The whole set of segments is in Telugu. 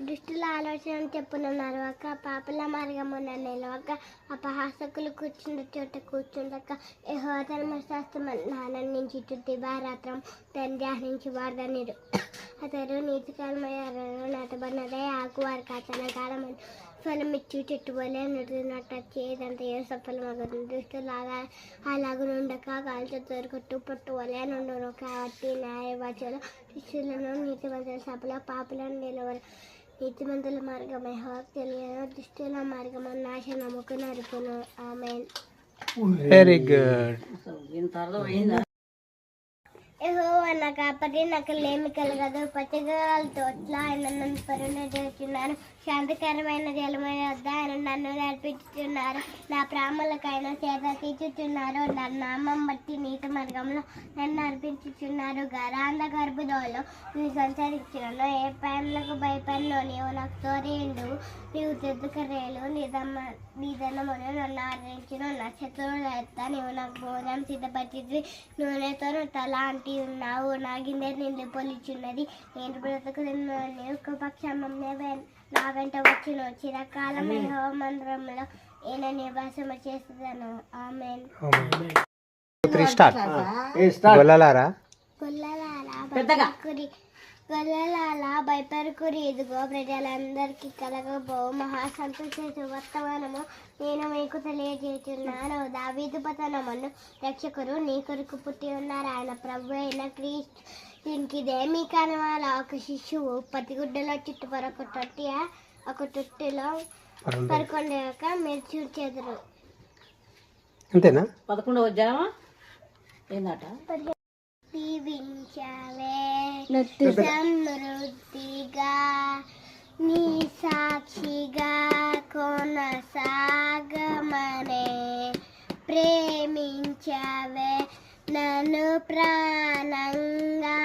దుష్టుల ఆలోచన చెప్పునున్నారు అక్క, పాపల మార్గమున నిలవక, అపహాసకులు కూర్చున్న చోట కూర్చుండక, యెహోవా తన ధర్మశాస్త్రమును ఆనందించుచు దివారాత్రం దాన్ని ధ్యానించు వార్ధనిరు. అతడు నీతికరమైన నాటబడినదే ఆకు వారికి అతన కాలమైన ఫలమిచ్చు చెట్టు వలె నట్టు ఏదంతయో సఫలమగుతుంది. దుష్టులాగా అలాగునుండక కాల్చు దొరకట్టు పట్టు వలె నుండును. కాబట్టి న్యాయవాచులు దుష్టులను నీతిమంతుల సభలో పాపులను నిలవరు. నీతిమంతుల మార్గం యెహోవాకు తెలియను, దుష్టుల మార్గము నాశనముకు నరుకును. ఆమేన్. Very good. యెహోవా నా కాపరి, నాకు లేమి కలగదు. పచ్చగల తోట్ల ఆయన నన్ను పరుణిస్తున్నాను. శాంతికరమైన జలమైన వద్ద ఆయన నన్ను నడిపించుతున్నారు. నా ప్రాణములకైనా సేద తీర్చుచున్నారు. నా నామం బట్టి నీతి మార్గంలో నన్ను నడిపించుచున్నారు. గరాంధ గర్భులో నేను సంచరించున్నాను. ఏ పనులకు భయపడినో నీవు నాకు తోరేండు. నీవు తెద్దుకరేలు నిధనమును నన్ను ఆదరించును. నా శత్రువుల ఎత్త నీవు నాకు భోజనం సిద్ధపరిచి నూనెతో తల అంటి ఉన్నావు. నా గిన్నె నిండి పొలిచున్నది. నేను బ్రతుకుతున్నాను. ఒక పక్షం నా వెంట వచ్చును. చిరకాలం యెహోవా మందిరంలో నేను నివాసము చేస్తాను. ఆమేన్. గొల్లలారా భయపరుకురి, ఇదిగో ప్రజలందరికీ కలగబోవు మహా సంతోష వర్తమానము నేను మీకు తెలియజేస్తున్నాను. దావీదు పతనమును రక్షకుడు నీ కొరకు పుట్టి ఉన్నారు. ఆయన ప్రభు అయిన క్రీస్తు. దీనికి ఇదేమీ కనవాల ఒక శిశువు పతిగుడ్డలో చుట్టుపర ఒక తొట్టిలో పరుకొండక మీరు చూచెదరు. అంతేనా? 11వ అధ్యాయం ఏందట? దీవించవే సమృద్ధిగా నీ సాక్షిగా కొనసాగమనే, ప్రేమించవే నన్ను ప్రాణంగా,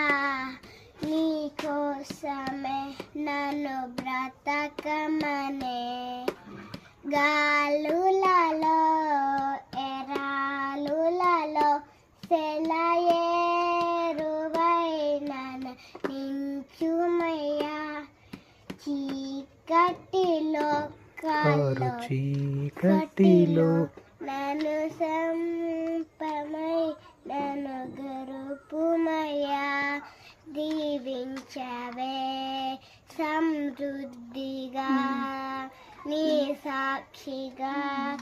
నీ కోసమే నన్ను బ్రతకమనే. గాలులలో ఎరాలులలో సెలయేరువై నన్ను నించుమయ్యా. చీకటిలో చీకటిలో నన్ను సంపమై నన్ను గరుపుమయ్యా. దీవించవే సమృద్ధిగా నీ సాక్షిగా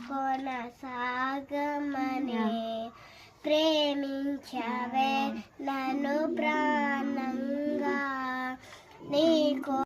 కొనసాగమనే, ప్రేమించవే నన్ను ప్రాణంగా, నీకు